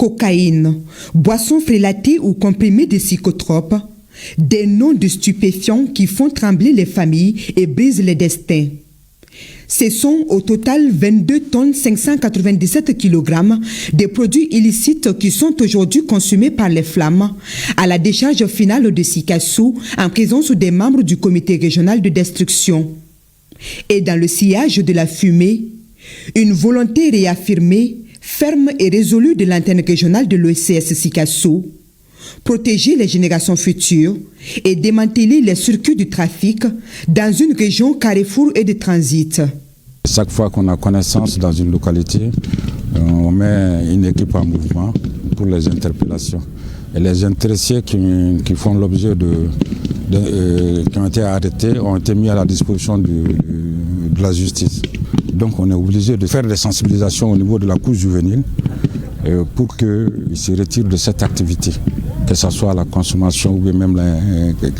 cocaïne, boissons frélatées ou comprimés de psychotropes, des noms de stupéfiants qui font trembler les familles et brisent les destins. Ce sont au total 22 tonnes 597 kg de produits illicites qui sont aujourd'hui consumés par les flammes à la décharge finale de Sikassou en présence des membres du comité régional de destruction. Et dans le sillage de la fumée, une volonté réaffirmée, ferme et résolue de l'antenne régionale de l'OCS Sikassou, protéger les générations futures et démanteler les circuits du trafic dans une région carrefour et de transit. Chaque fois qu'on a connaissance dans une localité, on met une équipe en mouvement pour les interpellations. Et les intéressés qui font l'objet qui ont été arrêtés ont été mis à la disposition de la justice. Donc on est obligé de faire des sensibilisations au niveau de la couche juvénile pour qu'ils se retirent de cette activité, que ce soit la consommation ou même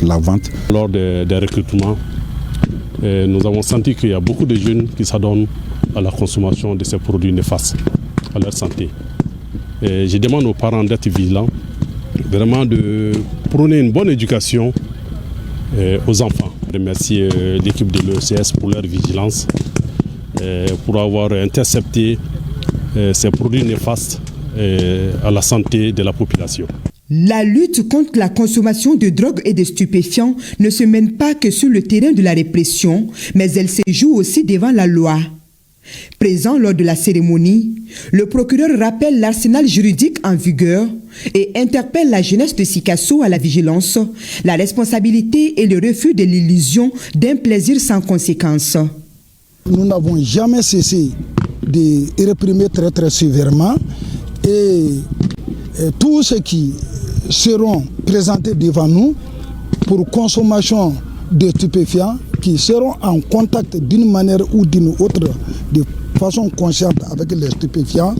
la vente. Lors des recrutements, nous avons senti qu'il y a beaucoup de jeunes qui s'adonnent à la consommation de ces produits néfastes à leur santé. Et je demande aux parents d'être vigilants, vraiment de prôner une bonne éducation aux enfants. Je remercie l'équipe de l'OCS pour leur vigilance, pour avoir intercepté ces produits néfastes à la santé de la population. La lutte contre la consommation de drogue et de stupéfiants ne se mène pas que sur le terrain de la répression, mais elle se joue aussi devant la loi. Présent lors de la cérémonie, le procureur rappelle l'arsenal juridique en vigueur et interpelle la jeunesse de Sikassou à la vigilance, la responsabilité et le refus de l'illusion d'un plaisir sans conséquence. Nous n'avons jamais cessé de réprimer très très sévèrement et tous ceux qui seront présentés devant nous pour consommation de stupéfiants, qui seront en contact d'une manière ou d'une autre, de façon consciente avec les stupéfiants,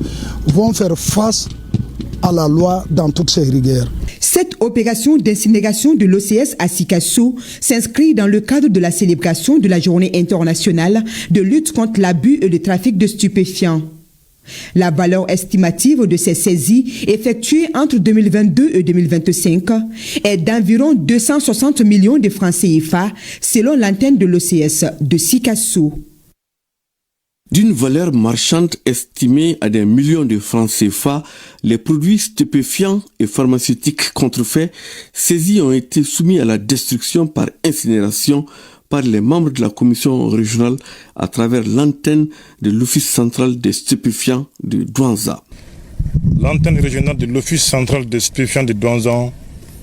vont faire face à la loi dans toutes ses rigueurs. Cette opération d'incinération de l'OCS à Sikassou s'inscrit dans le cadre de la célébration de la Journée internationale de lutte contre l'abus et le trafic de stupéfiants. La valeur estimative de ces saisies effectuées entre 2022 et 2025 est d'environ 260 millions de francs CFA selon l'antenne de l'OCS de Sikassou. D'une valeur marchande estimée à des millions de francs CFA, les produits stupéfiants et pharmaceutiques contrefaits saisis ont été soumis à la destruction par incinération par les membres de la commission régionale à travers l'antenne de l'Office central des stupéfiants de Douanza. L'antenne régionale de l'Office central des stupéfiants de Douanza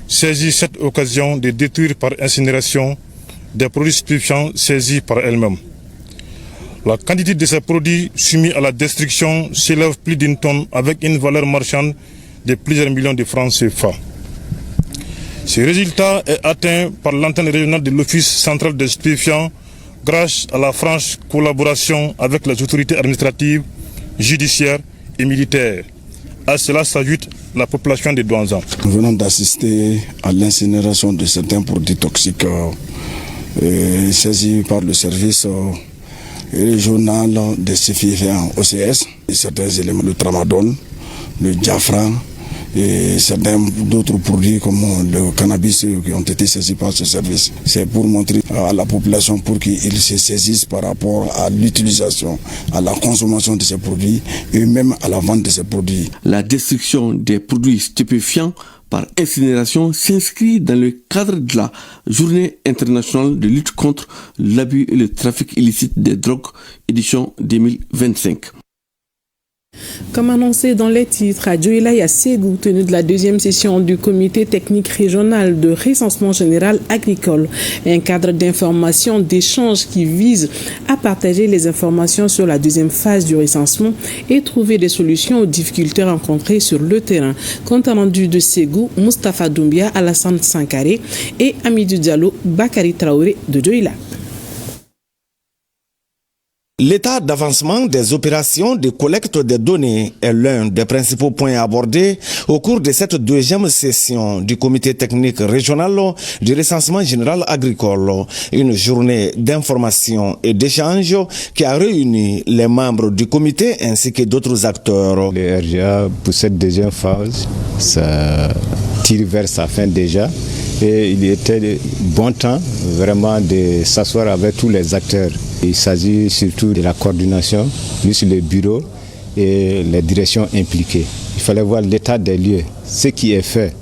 saisit cette occasion de détruire par incinération des produits stupéfiants saisis par elle-même. La quantité de ces produits soumis à la destruction s'élève plus d'une tonne avec une valeur marchande de plusieurs millions de francs CFA. Ce résultat est atteint par l'antenne régionale de l'Office central des stupéfiants grâce à la franche collaboration avec les autorités administratives, judiciaires et militaires. À cela s'ajoute la population de Douanza. Nous venons d'assister à l'incinération de certains produits toxiques saisis par le service régional des stupéfiants OCS, et certains éléments de tramadol, le diaphragme, et certains d'autres produits comme le cannabis qui ont été saisis par ce service. C'est pour montrer à la population pour qu'ils se saisissent par rapport à l'utilisation, à la consommation de ces produits et même à la vente de ces produits. La destruction des produits stupéfiants par incinération s'inscrit dans le cadre de la Journée internationale de lutte contre l'abus et le trafic illicite des drogues, édition 2025. Comme annoncé dans les titres, à Dioïla et à Ségou, tenue de la deuxième session du comité technique régional de recensement général agricole, un cadre d'information d'échange qui vise à partager les informations sur la deuxième phase du recensement et trouver des solutions aux difficultés rencontrées sur le terrain. Compte rendu de Ségou, Moustapha Doumbia, Alassane Sankaré et Amidou Diallo, Bakary Traoré de Dioïla. L'état d'avancement des opérations de collecte des données est l'un des principaux points abordés au cours de cette deuxième session du comité technique régional du recensement général agricole. Une journée d'information et d'échange qui a réuni les membres du comité ainsi que d'autres acteurs. Le RGA, pour cette deuxième phase, ça tire vers sa fin déjà. Et il était bon temps vraiment de s'asseoir avec tous les acteurs. Il s'agit surtout de la coordination, plus le bureau et les directions impliquées. Il fallait voir l'état des lieux, ce qui est fait,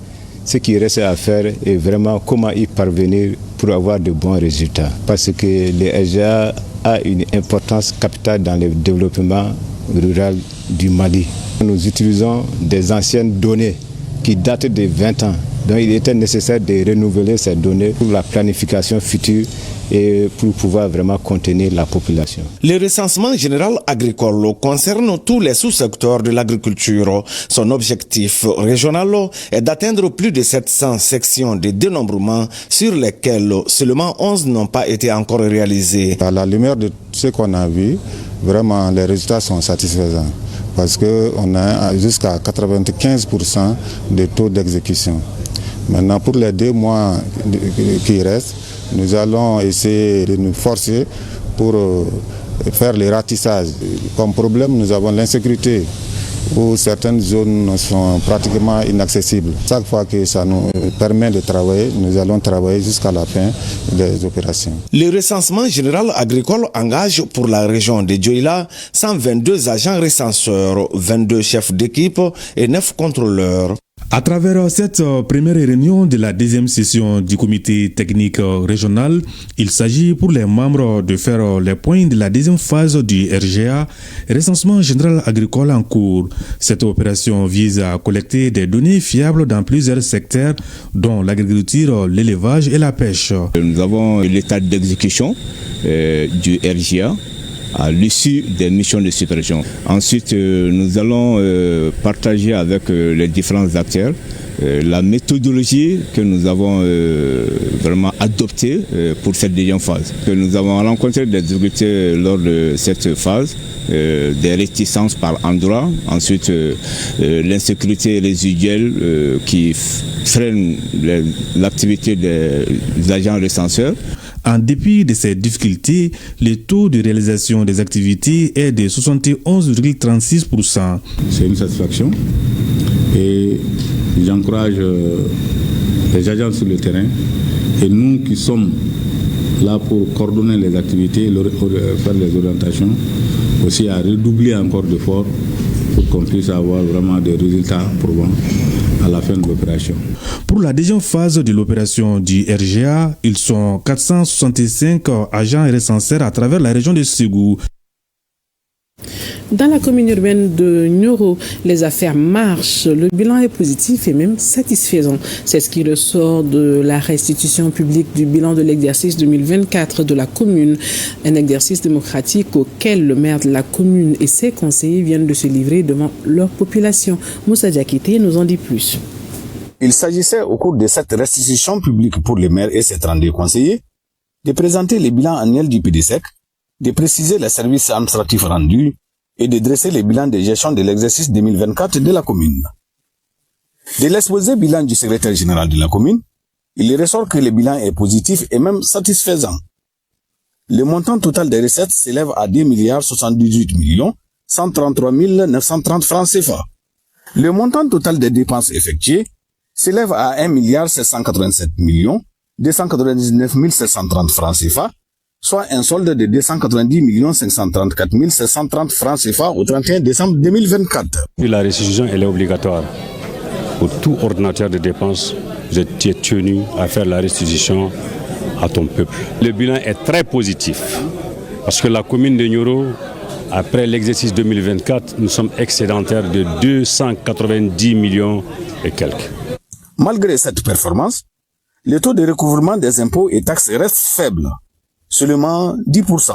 ce qui reste à faire et vraiment comment y parvenir pour avoir de bons résultats. Parce que le RGA a une importance capitale dans le développement rural du Mali. Nous utilisons des anciennes données qui datent de 20 ans. Donc il était nécessaire de renouveler ces données pour la planification future et pour pouvoir vraiment contenir la population. Le recensement général agricole concerne tous les sous-secteurs de l'agriculture. Son objectif régional est d'atteindre plus de 700 sections de dénombrement sur lesquelles seulement 11 n'ont pas été encore réalisées. À la lumière de ce qu'on a vu, vraiment les résultats sont satisfaisants parce qu'on a jusqu'à 95% de taux d'exécution. Maintenant, pour les 2 mois qui restent, nous allons essayer de nous forcer pour faire les ratissages. Comme problème, nous avons l'insécurité, où certaines zones sont pratiquement inaccessibles. Chaque fois que ça nous permet de travailler, nous allons travailler jusqu'à la fin des opérations. Le recensement général agricole engage pour la région de Dioïla 122 agents recenseurs, 22 chefs d'équipe et 9 contrôleurs. À travers cette première réunion de la deuxième session du comité technique régional, il s'agit pour les membres de faire les points de la deuxième phase du RGA, recensement général agricole en cours. Cette opération vise à collecter des données fiables dans plusieurs secteurs, dont l'agriculture, l'élevage et la pêche. Nous avons l'état d'exécution du RGA à l'issue des missions de supervision. Ensuite, nous allons partager avec les différents acteurs la méthodologie que nous avons vraiment adoptée pour cette deuxième phase. Que nous avons rencontré des difficultés lors de cette phase, des réticences par endroit, ensuite l'insécurité résiduelle qui freine l'activité des agents recenseurs. En dépit de ces difficultés, le taux de réalisation des activités est de 71,36%. C'est une satisfaction et j'encourage les agents sur le terrain et nous qui sommes là pour coordonner les activités, faire les orientations, aussi à redoubler encore d'efforts pour qu'on puisse avoir vraiment des résultats probants à la fin de l'opération. Pour la deuxième phase de l'opération du RGA, ils sont 465 agents recenseurs à travers la région de Ségou. Dans la commune urbaine de Nioro, les affaires marchent. Le bilan est positif et même satisfaisant. C'est ce qui ressort de la restitution publique du bilan de l'exercice 2024 de la commune. Un exercice démocratique auquel le maire de la commune et ses conseillers viennent de se livrer devant leur population. Moussa Diakité nous en dit plus. Il s'agissait au cours de cette restitution publique pour les maires et ses 32 conseillers de présenter les bilans annuels du PDSEC, de préciser les services administratifs rendus et de dresser les bilans de gestion de l'exercice 2024 de la commune. De l'exposé bilan du secrétaire général de la commune, il ressort que le bilan est positif et même satisfaisant. Le montant total des recettes s'élève à 2,78 milliards 133 930 francs CFA. Le montant total des dépenses effectuées s'élève à 1,787 299 730 francs CFA, soit un solde de 290 534 730 francs CFA au 31 décembre 2024. La restitution elle est obligatoire. Pour tout ordinateur de dépenses, vous êtes tenu à faire la restitution à ton peuple. Le bilan est très positif parce que la commune de Nioro, après l'exercice 2024, nous sommes excédentaires de 290 millions et quelques. Malgré cette performance, le taux de recouvrement des impôts et taxes reste faible, seulement 10%,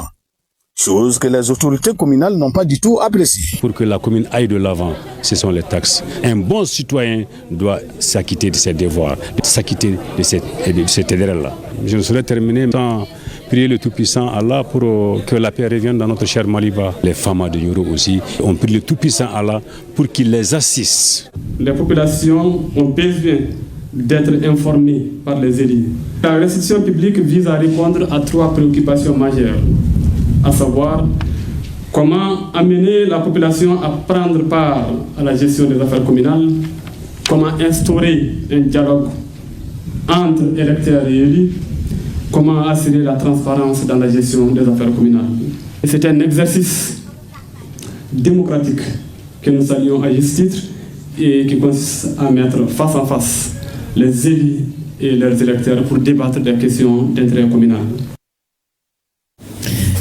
chose que les autorités communales n'ont pas du tout appréciée. Pour que la commune aille de l'avant, ce sont les taxes. Un bon citoyen doit s'acquitter de ses devoirs, s'acquitter de cette aider-là. Je ne saurais terminer sans prié le Tout-Puissant Allah pour que la paix revienne dans notre cher Maliba. Les femmes de Nioro aussi ont prié le Tout-Puissant Allah pour qu'il les assiste. Les populations ont besoin d'être informées par les élus. La restitution publique vise à répondre à 3 préoccupations majeures, à savoir comment amener la population à prendre part à la gestion des affaires communales, comment instaurer un dialogue entre électeurs et élus, comment assurer la transparence dans la gestion des affaires communales. C'est un exercice démocratique que nous saluons à juste titre et qui consiste à mettre face à face les élus et leurs électeurs pour débattre des questions d'intérêt communal.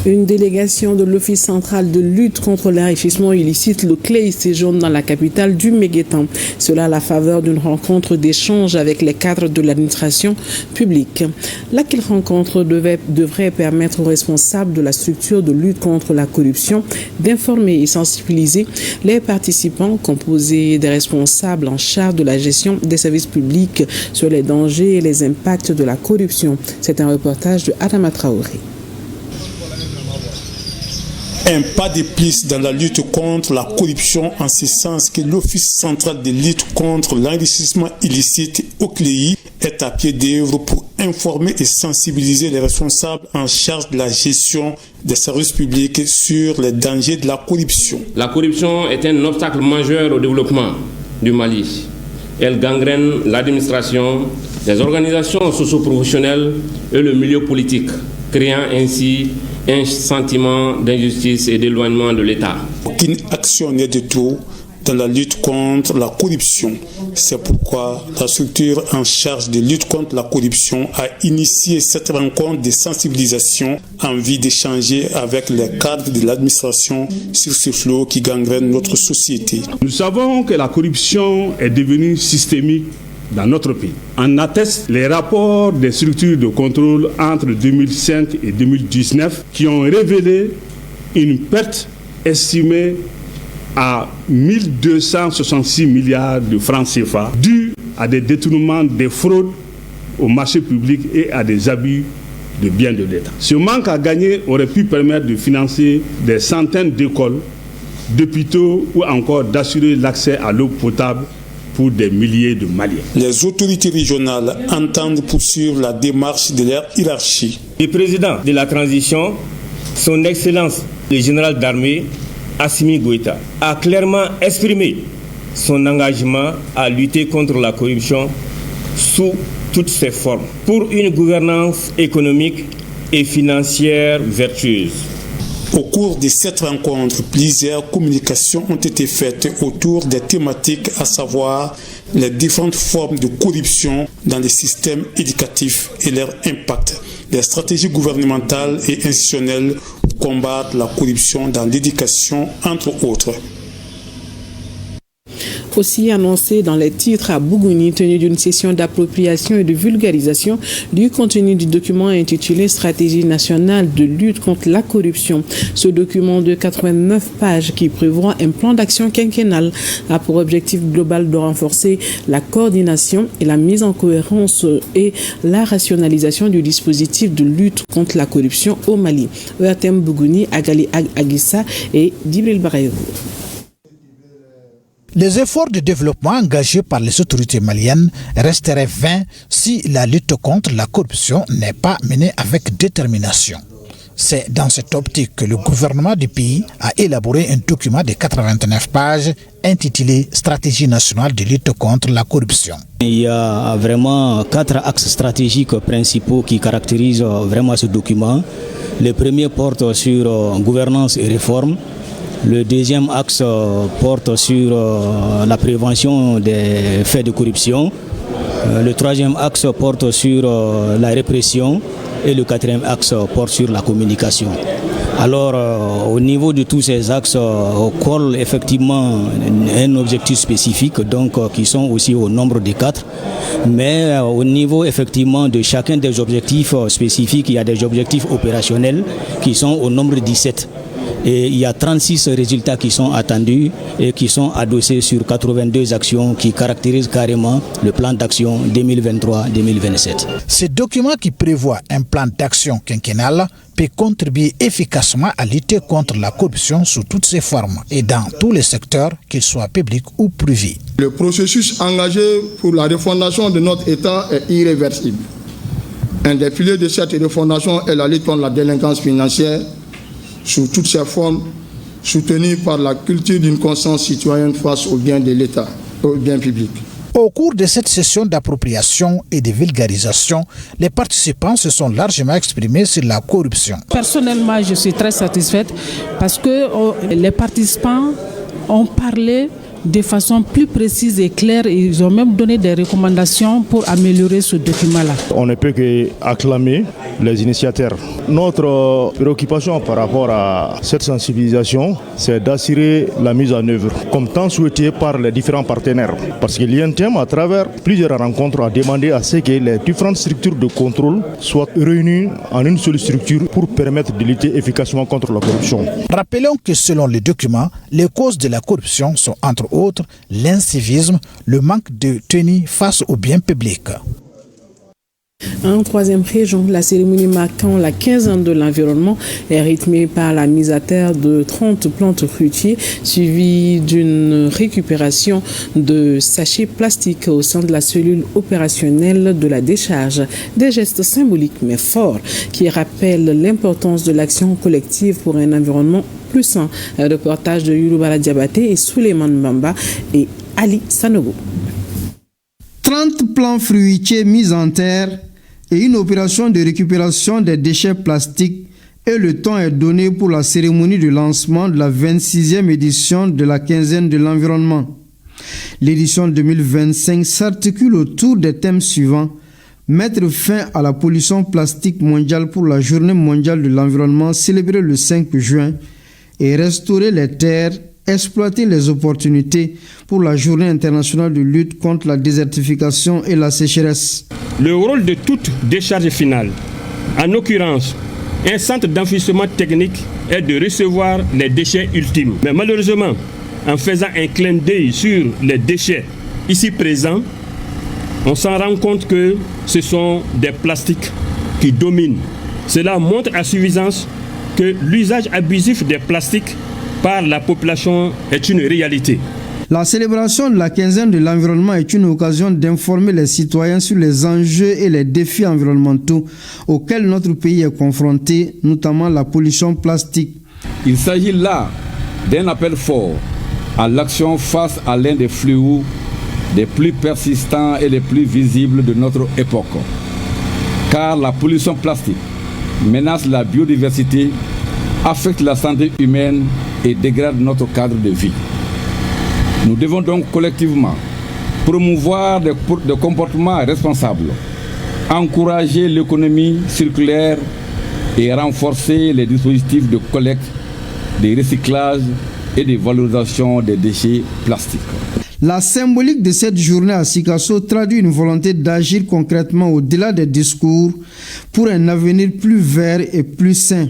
Une délégation de l'Office central de lutte contre l'enrichissement illicite, le CLEI, séjourne dans la capitale du Méguétan. Cela à la faveur d'une rencontre d'échange avec les cadres de l'administration publique. Laquelle rencontre devrait permettre aux responsables de la structure de lutte contre la corruption d'informer et sensibiliser les participants composés des responsables en charge de la gestion des services publics sur les dangers et les impacts de la corruption. C'est un reportage de Adama Traoré. Un pas de plus dans la lutte contre la corruption en ce sens que l'Office central de lutte contre l'enrichissement illicite au CLEI est à pied d'œuvre pour informer et sensibiliser les responsables en charge de la gestion des services publics sur les dangers de la corruption. La corruption est un obstacle majeur au développement du Mali. Elle gangrène l'administration, les organisations socio-professionnelles et le milieu politique, créant ainsi un sentiment d'injustice et d'éloignement de l'État. Aucune action n'est de trop dans la lutte contre la corruption. C'est pourquoi la structure en charge de lutte contre la corruption a initié cette rencontre de sensibilisation en vue d'échanger avec les cadres de l'administration sur ce flot qui gangrène notre société. Nous savons que la corruption est devenue systémique dans notre pays. En attestent les rapports des structures de contrôle entre 2005 et 2019 qui ont révélé une perte estimée à 1266 milliards de francs CFA due à des détournements, des fraudes au marché public et à des abus de biens de l'État. Ce manque à gagner aurait pu permettre de financer des centaines d'écoles, d'hôpitaux ou encore d'assurer l'accès à l'eau potable pour des milliers de Maliens. Les autorités régionales entendent poursuivre la démarche de leur hiérarchie. Le président de la transition, son Excellence le général d'armée Assimi Goïta, a clairement exprimé son engagement à lutter contre la corruption sous toutes ses formes pour une gouvernance économique et financière vertueuse. Au cours de cette rencontre, plusieurs communications ont été faites autour des thématiques, à savoir les différentes formes de corruption dans les systèmes éducatifs et leur impact, les stratégies gouvernementales et institutionnelles pour combattre la corruption dans l'éducation, entre autres. Aussi annoncé dans les titres à Bougouni, tenu d'une session d'appropriation et de vulgarisation du contenu du document intitulé Stratégie nationale de lutte contre la corruption. Ce document de 89 pages qui prévoit un plan d'action quinquennal a pour objectif global de renforcer la coordination et la mise en cohérence et la rationalisation du dispositif de lutte contre la corruption au Mali. EATM Bougouni, Agali Agissa et Dibril Barayoko. Les efforts de développement engagés par les autorités maliennes resteraient vains si la lutte contre la corruption n'est pas menée avec détermination. C'est dans cette optique que le gouvernement du pays a élaboré un document de 89 pages intitulé Stratégie nationale de lutte contre la corruption. Il y a vraiment 4 axes stratégiques principaux qui caractérisent vraiment ce document. Le premier porte sur gouvernance et réforme. Le deuxième axe porte sur la prévention des faits de corruption. Le troisième axe porte sur la répression. Et le quatrième axe porte sur la communication. Alors, au niveau de tous ces axes, on colle effectivement un objectif spécifique, donc qui sont aussi au nombre de 4. Mais au niveau effectivement de chacun des objectifs spécifiques, il y a des objectifs opérationnels qui sont au nombre de 17. Et il y a 36 résultats qui sont attendus et qui sont adossés sur 82 actions qui caractérisent carrément le plan d'action 2023-2027. Ce document qui prévoit un plan d'action quinquennal peut contribuer efficacement à lutter contre la corruption sous toutes ses formes et dans tous les secteurs, qu'ils soient publics ou privés. Le processus engagé pour la refondation de notre État est irréversible. Un des piliers de cette refondation est la lutte contre la délinquance financière sous toutes ses formes, soutenue par la culture d'une conscience citoyenne face aux biens de l'État, aux biens publics. Au cours de cette session d'appropriation et de vulgarisation, les participants se sont largement exprimés sur la corruption. Personnellement, je suis très satisfaite parce que les participants ont parlé de façon plus précise et claire et ils ont même donné des recommandations pour améliorer ce document-là. On ne peut qu'acclamer les initiateurs. Notre préoccupation par rapport à cette sensibilisation, c'est d'assurer la mise en œuvre, comme tant souhaité par les différents partenaires. Parce qu'il y a un thème à travers plusieurs rencontres à demander à ce que les différentes structures de contrôle soient réunies en une seule structure pour permettre de lutter efficacement contre la corruption. Rappelons que selon les documents, les causes de la corruption sont entre autres l'incivisme, le manque de tenue face aux biens publics. En troisième région, la cérémonie marquant la 15e de l'environnement est rythmée par la mise à terre de 30 plantes fruitiers suivie d'une récupération de sachets plastiques au sein de la cellule opérationnelle de la décharge. Des gestes symboliques mais forts qui rappellent l'importance de l'action collective pour un environnement plus sain. Un reportage de Youlou Diabaté et Souleymane Mbamba et Ali Sanogo. 30 plants fruitiers mis en terre et une opération de récupération des déchets plastiques et le temps est donné pour la cérémonie de lancement de la 26e édition de la quinzaine de l'environnement. L'édition 2025 s'articule autour des thèmes suivants: mettre fin à la pollution plastique mondiale pour la journée mondiale de l'environnement célébrée le 5 juin et restaurer les terres, exploiter les opportunités pour la journée internationale de lutte contre la désertification et la sécheresse. Le rôle de toute décharge finale, en l'occurrence un centre d'enfouissement technique, est de recevoir les déchets ultimes. Mais malheureusement, en faisant un clin d'œil sur les déchets ici présents, on s'en rend compte que ce sont des plastiques qui dominent. Cela montre à suffisance que l'usage abusif des plastiques par la population est une réalité. La célébration de la quinzaine de l'environnement est une occasion d'informer les citoyens sur les enjeux et les défis environnementaux auxquels notre pays est confronté, notamment la pollution plastique. Il s'agit là d'un appel fort à l'action face à l'un des fléaux les plus persistants et les plus visibles de notre époque. Car la pollution plastique menace la biodiversité, affecte la santé humaine et dégrade notre cadre de vie. Nous devons donc collectivement promouvoir des comportements responsables, encourager l'économie circulaire et renforcer les dispositifs de collecte, de recyclage et de valorisation des déchets plastiques. La symbolique de cette journée à Sikasso traduit une volonté d'agir concrètement au-delà des discours pour un avenir plus vert et plus sain.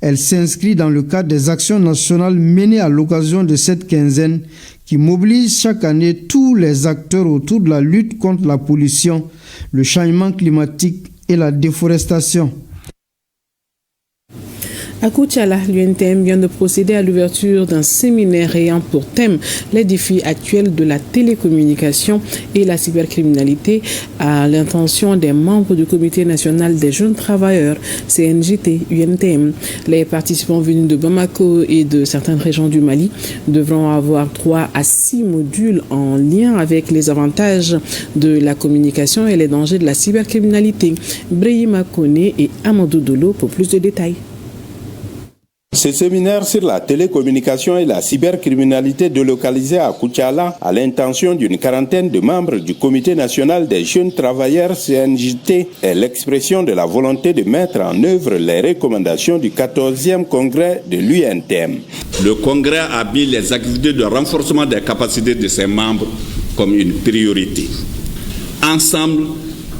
Elle s'inscrit dans le cadre des actions nationales menées à l'occasion de cette quinzaine qui mobilisent chaque année tous les acteurs autour de la lutte contre la pollution, le changement climatique et la déforestation. À Koutiala, l'UNTM vient de procéder à l'ouverture d'un séminaire ayant pour thème les défis actuels de la télécommunication et la cybercriminalité à l'intention des membres du Comité national des jeunes travailleurs, CNJT UNTM. Les participants venus de Bamako et de certaines régions du Mali devront avoir 3 à 6 modules en lien avec les avantages de la communication et les dangers de la cybercriminalité. Brahima Kone et Amadou Dolo pour plus de détails. Ce séminaire sur la télécommunication et la cybercriminalité délocalisé à Koutiala à l'intention d'une quarantaine de membres du Comité national des jeunes travailleurs CNJT est l'expression de la volonté de mettre en œuvre les recommandations du 14e congrès de l'UNTM. Le congrès a mis les activités de renforcement des capacités de ses membres comme une priorité. Ensemble,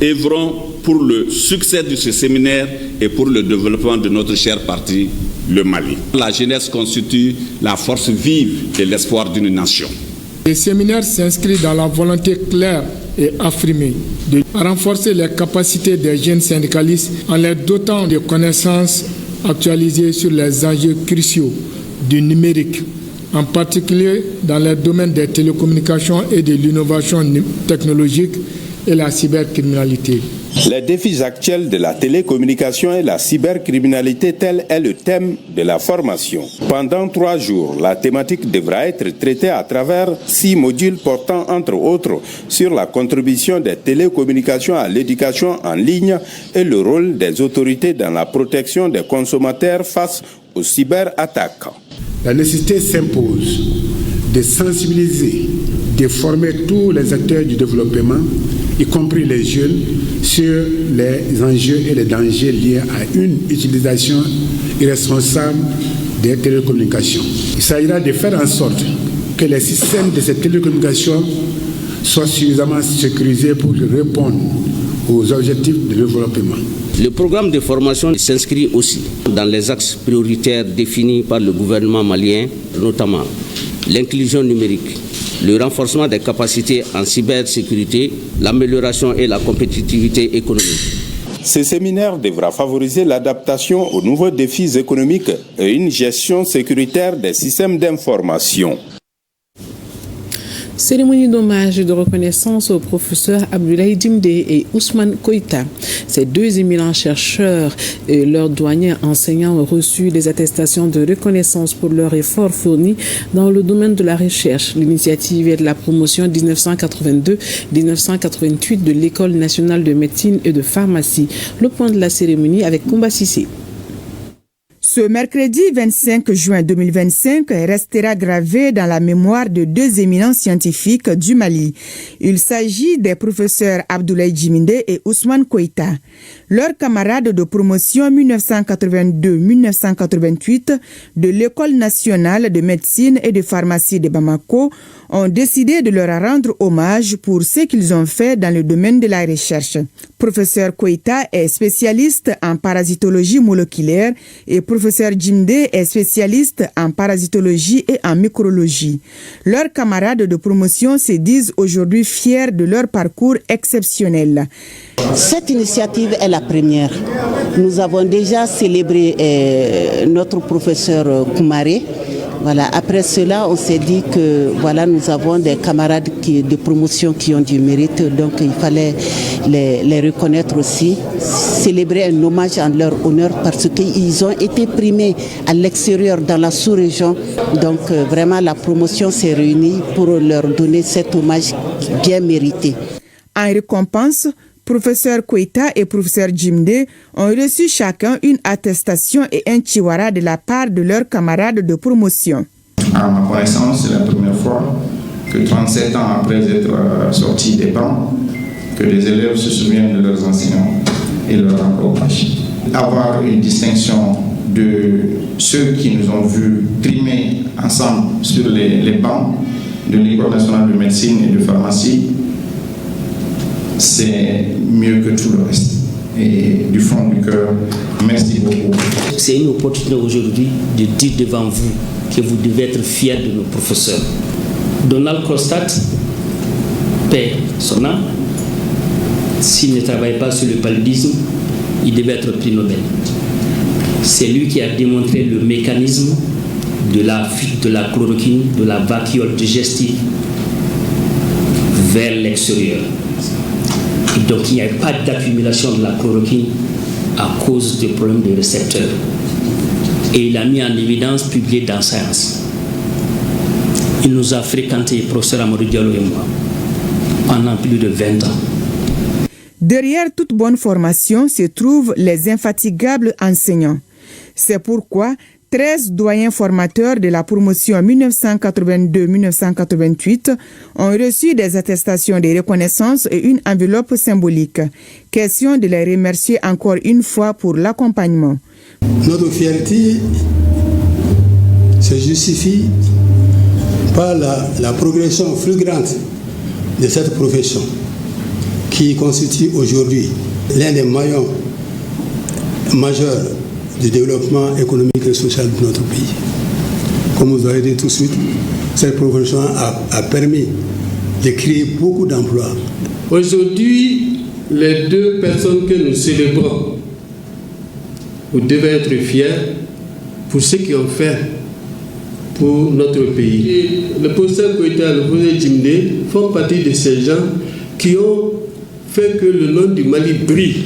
œuvrons pour le succès de ce séminaire et pour le développement de notre cher parti le Mali. La jeunesse constitue la force vive et l'espoir d'une nation. Le séminaire s'inscrit dans la volonté claire et affirmée de renforcer les capacités des jeunes syndicalistes en les dotant de connaissances actualisées sur les enjeux cruciaux du numérique, en particulier dans les domaines des télécommunications et de l'innovation technologique et la cybercriminalité. Les défis actuels de la télécommunication et la cybercriminalité, tel est le thème de la formation. Pendant 3 jours, la thématique devra être traitée à travers 6 modules portant entre autres sur la contribution des télécommunications à l'éducation en ligne et le rôle des autorités dans la protection des consommateurs face aux cyberattaques. La nécessité s'impose de sensibiliser, de former tous les acteurs du développement, y compris les jeunes, sur les enjeux et les dangers liés à une utilisation irresponsable des télécommunications. Il s'agira de faire en sorte que les systèmes de ces télécommunications soient suffisamment sécurisés pour répondre aux objectifs de développement. Le programme de formation s'inscrit aussi dans les axes prioritaires définis par le gouvernement malien, notamment l'inclusion numérique, le renforcement des capacités en cybersécurité, l'amélioration et la compétitivité économique. Ce séminaire devra favoriser l'adaptation aux nouveaux défis économiques et une gestion sécuritaire des systèmes d'information. Cérémonie d'hommage et de reconnaissance aux professeurs Abdoulaye Djimde et Ousmane Koïta. Ces 2 éminents chercheurs et leurs doyens enseignants ont reçu des attestations de reconnaissance pour leurs efforts fournis dans le domaine de la recherche. L'initiative est de la promotion 1982-1988 de l'École nationale de médecine et de pharmacie. Le point de la cérémonie avec Koumba Sissé. Ce mercredi 25 juin 2025 restera gravé dans la mémoire de 2 éminents scientifiques du Mali. Il s'agit des professeurs Abdoulaye Djimde et Ousmane Koïta. Leurs camarades de promotion 1982-1988 de l'École nationale de médecine et de pharmacie de Bamako ont décidé de leur rendre hommage pour ce qu'ils ont fait dans le domaine de la recherche. Professeur Koïta est spécialiste en parasitologie moléculaire et professeur Djimde est spécialiste en parasitologie et en micrologie. Leurs camarades de promotion se disent aujourd'hui fiers de leur parcours exceptionnel. Cette initiative est la première. Nous avons déjà célébré notre professeur Koumaré. Voilà. Après cela, on s'est dit que voilà, nous avons des camarades de promotion qui ont du mérite, donc il fallait les reconnaître aussi, célébrer un hommage en leur honneur parce qu'ils ont été primés à l'extérieur dans la sous-région. Donc vraiment la promotion s'est réunie pour leur donner cet hommage bien mérité. En récompense, professeur Koïta et professeur Djimde ont reçu chacun une attestation et un chiwara de la part de leurs camarades de promotion. À ma connaissance, c'est la première fois que 37 ans après être sortis des bancs, que les élèves se souviennent de leurs enseignants et leur rendent hommage. Avoir une distinction de ceux qui nous ont vus trimer ensemble sur les bancs de l'École nationale de médecine et de pharmacie, c'est mieux que tout le reste. Et du fond du cœur, merci beaucoup. C'est une opportunité aujourd'hui de dire devant vous que vous devez être fiers de nos professeurs. Donald Kostat, paix son âme, s'il ne travaille pas sur le paludisme, il devait être prix Nobel. C'est lui qui a démontré le mécanisme de la fuite de la chloroquine, de la vacuole digestive vers l'extérieur. Donc il n'y a pas d'accumulation de la chloroquine à cause des problèmes de récepteurs. Et il a mis en évidence, publié dans Science. Il nous a fréquenté, professeur Amadou Diallo et moi, pendant plus de 20 ans. Derrière toute bonne formation se trouvent les infatigables enseignants. C'est pourquoi 13 doyens formateurs de la promotion 1982-1988 ont reçu des attestations de reconnaissance et une enveloppe symbolique. Question de les remercier encore une fois pour l'accompagnement. Notre fierté se justifie par la progression fulgurante de cette profession qui constitue aujourd'hui l'un des maillons majeurs du développement économique et social de notre pays. Comme vous avez dit tout de suite, cette profession a permis de créer beaucoup d'emplois. Aujourd'hui, les deux personnes que nous célébrons, vous devez être fiers pour ce qu'ils ont fait pour notre pays. Et le professeur Koïta et le professeur Djimdé font partie de ces gens qui ont fait que le nom du Mali brille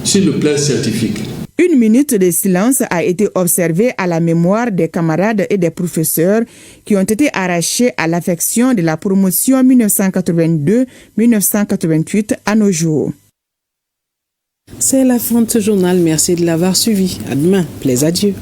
sur le plan scientifique. Une minute de silence a été observée à la mémoire des camarades et des professeurs qui ont été arrachés à l'affection de la promotion 1982-1988 à nos jours. C'est la fin de ce journal. Merci de l'avoir suivi. À demain. Plaise à Dieu.